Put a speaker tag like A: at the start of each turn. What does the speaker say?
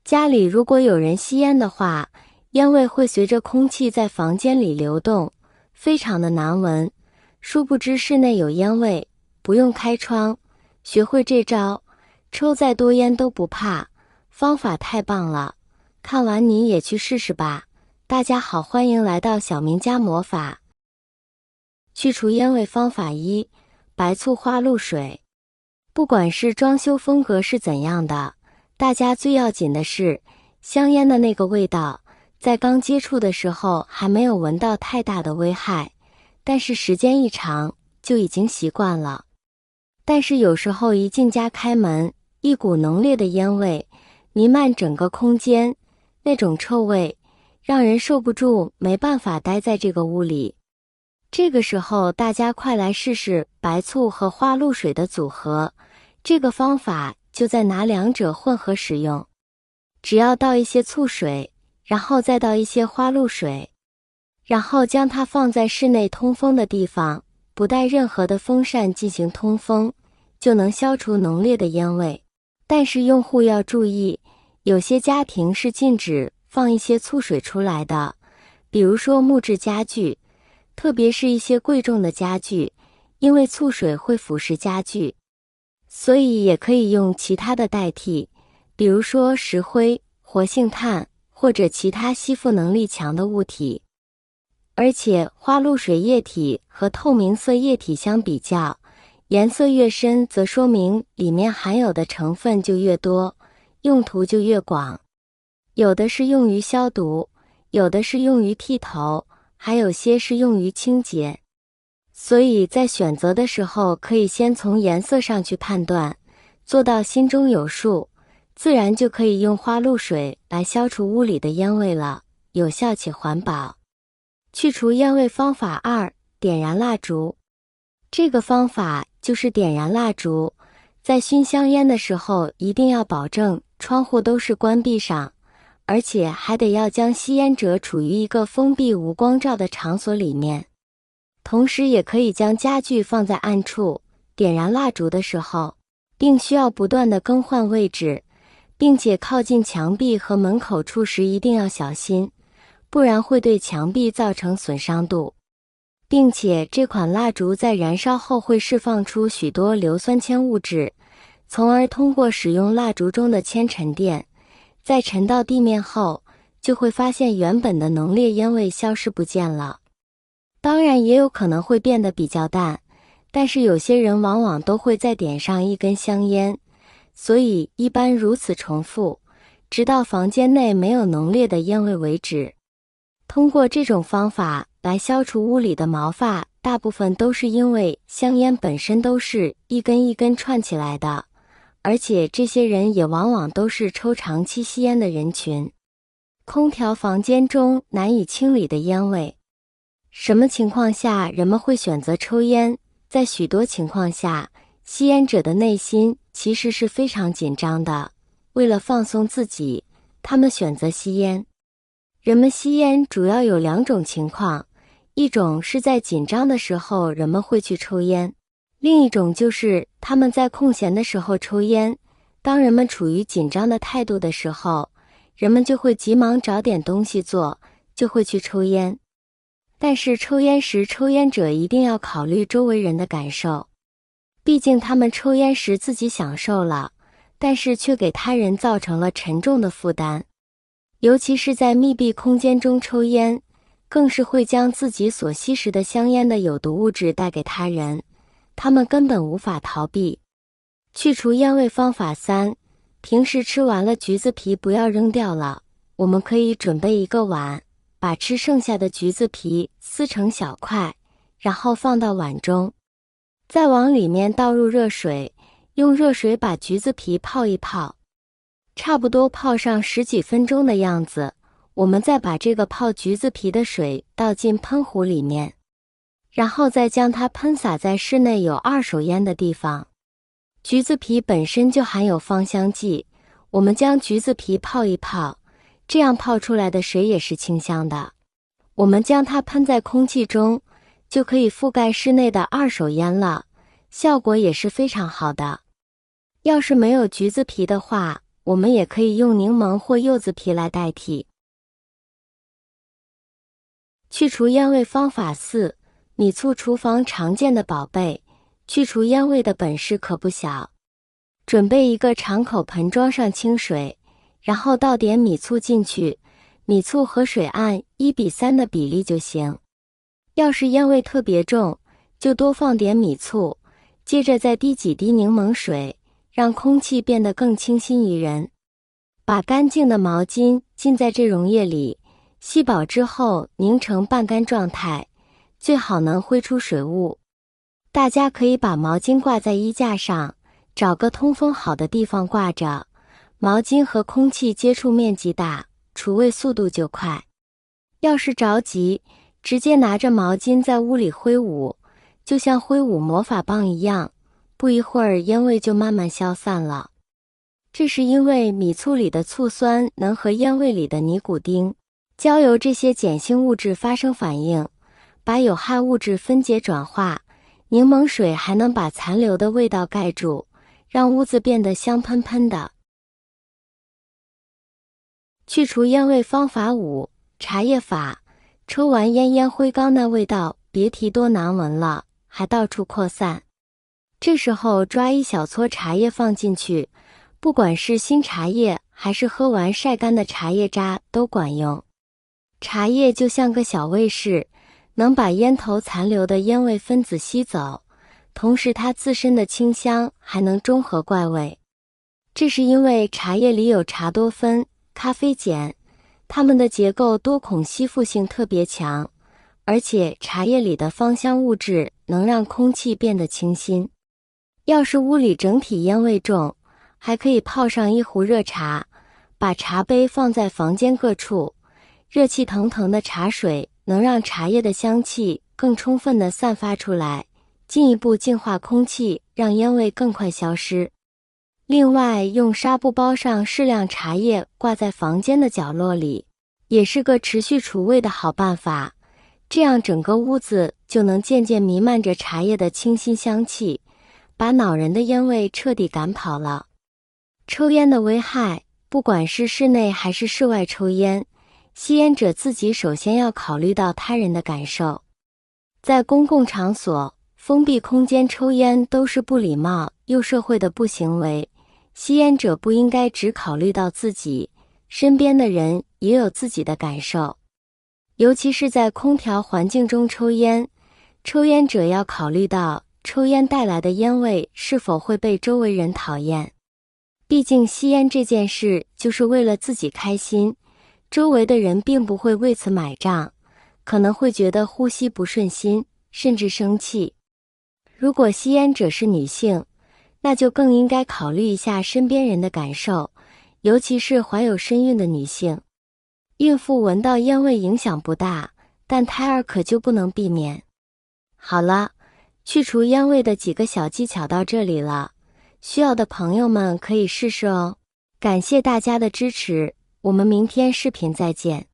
A: 家里如果有人吸烟的话，烟味会随着空气在房间里流动，非常的难闻。殊不知室内有烟味，不用开窗，学会这招，抽再多烟都不怕，方法太棒了。看完你也去试试吧。大家好，欢迎来到小明家魔法。去除烟味方法一：白醋花露水。不管是装修风格是怎样的，大家最要紧的是香烟的那个味道，在刚接触的时候还没有闻到太大的危害，但是时间一长就已经习惯了。但是有时候一进家开门，一股浓烈的烟味弥漫整个空间，那种臭味让人受不住，没办法待在这个屋里。这个时候大家快来试试白醋和花露水的组合，这个方法就在拿两者混合使用。只要倒一些醋水，然后再倒一些花露水，然后将它放在室内通风的地方，不带任何的风扇进行通风，就能消除浓烈的烟味。但是用户要注意，有些家庭是禁止放一些醋水出来的，比如说木质家具，特别是一些贵重的家具，因为醋水会腐蚀家具，所以也可以用其他的代替，比如说石灰、活性炭或者其他吸附能力强的物体。而且花露水液体和透明色液体相比较，颜色越深则说明里面含有的成分就越多，用途就越广。有的是用于消毒，有的是用于剃头，还有些是用于清洁。所以在选择的时候可以先从颜色上去判断，做到心中有数，自然就可以用花露水来消除屋里的烟味了，有效且环保。去除烟味方法二：点燃蜡烛。这个方法就是点燃蜡烛，在熏香烟的时候一定要保证窗户都是关闭上，而且还得要将吸烟者处于一个封闭无光照的场所里面。同时也可以将家具放在暗处，点燃蜡烛的时候，并需要不断地更换位置，并且靠近墙壁和门口处时一定要小心，不然会对墙壁造成损伤度。并且这款蜡烛在燃烧后会释放出许多硫酸铅物质，从而通过使用蜡烛中的铅沉淀，在沉到地面后，就会发现原本的浓烈烟味消失不见了。当然也有可能会变得比较淡，但是有些人往往都会再点上一根香烟，所以一般如此重复，直到房间内没有浓烈的烟味为止。通过这种方法来消除屋里的毛发，大部分都是因为香烟本身都是一根一根串起来的，而且这些人也往往都是抽长期吸烟的人群。空调房间中难以清理的烟味。什么情况下人们会选择抽烟？在许多情况下，吸烟者的内心其实是非常紧张的，为了放松自己，他们选择吸烟。人们吸烟主要有两种情况，一种是在紧张的时候人们会去抽烟，另一种就是他们在空闲的时候抽烟。当人们处于紧张的态度的时候，人们就会急忙找点东西做，就会去抽烟。但是抽烟时，抽烟者一定要考虑周围人的感受，毕竟他们抽烟时自己享受了，但是却给他人造成了沉重的负担。尤其是在密闭空间中抽烟，更是会将自己所吸食的香烟的有毒物质带给他人，他们根本无法逃避。去除烟味方法三：平时吃完了橘子皮不要扔掉了，我们可以准备一个碗，把吃剩下的橘子皮撕成小块，然后放到碗中，再往里面倒入热水，用热水把橘子皮泡一泡，差不多泡上10几分钟的样子，我们再把这个泡橘子皮的水倒进喷壶里面，然后再将它喷洒在室内有二手烟的地方。橘子皮本身就含有芳香剂，我们将橘子皮泡一泡，这样泡出来的水也是清香的。我们将它喷在空气中，就可以覆盖室内的二手烟了，效果也是非常好的。要是没有橘子皮的话，我们也可以用柠檬或柚子皮来代替。去除烟味方法4：米醋厨房常见的宝贝，去除烟味的本事可不小。准备一个长口盆，装上清水，然后倒点米醋进去，米醋和水按1:3的比例就行。要是烟味特别重，就多放点米醋，接着再滴几滴柠檬水，让空气变得更清新宜人。把干净的毛巾浸在这溶液里，吸饱之后凝成半干状态，最好能挥出水雾。大家可以把毛巾挂在衣架上，找个通风好的地方挂着，毛巾和空气接触面积大，除味速度就快。要是着急，直接拿着毛巾在屋里挥舞，就像挥舞魔法棒一样，不一会儿烟味就慢慢消散了。这是因为米醋里的醋酸能和烟味里的尼古丁、焦油这些碱性物质发生反应，把有害物质分解转化。柠檬水还能把残留的味道盖住，让屋子变得香喷喷的。去除烟味方法5：茶叶法。抽完烟，烟灰缸那味道别提多难闻了，还到处扩散。这时候抓一小撮茶叶放进去，不管是新茶叶还是喝完晒干的茶叶渣都管用。茶叶就像个小卫士，能把烟头残留的烟味分子吸走，同时它自身的清香还能中和怪味。这是因为茶叶里有茶多酚、咖啡碱，它们的结构多孔吸附性特别强，而且茶叶里的芳香物质能让空气变得清新。要是屋里整体烟味重，还可以泡上一壶热茶，把茶杯放在房间各处，热气腾腾的茶水能让茶叶的香气更充分地散发出来，进一步净化空气，让烟味更快消失。另外，用纱布包上适量茶叶挂在房间的角落里，也是个持续除味的好办法，这样整个屋子就能渐渐弥漫着茶叶的清新香气，把恼人的烟味彻底赶跑了。抽烟的危害，不管是室内还是室外抽烟，吸烟者自己首先要考虑到他人的感受。在公共场所、封闭空间抽烟都是不礼貌又社会的不行为，吸烟者不应该只考虑到自己，身边的人也有自己的感受。尤其是在空调环境中抽烟，抽烟者要考虑到抽烟带来的烟味是否会被周围人讨厌。毕竟吸烟这件事就是为了自己开心，周围的人并不会为此买账，可能会觉得呼吸不顺心，甚至生气。如果吸烟者是女性，那就更应该考虑一下身边人的感受，尤其是怀有身孕的女性。孕妇闻到烟味影响不大，但胎儿可就不能避免。好了，去除烟味的几个小技巧到这里了，需要的朋友们可以试试哦。感谢大家的支持，我们明天视频再见。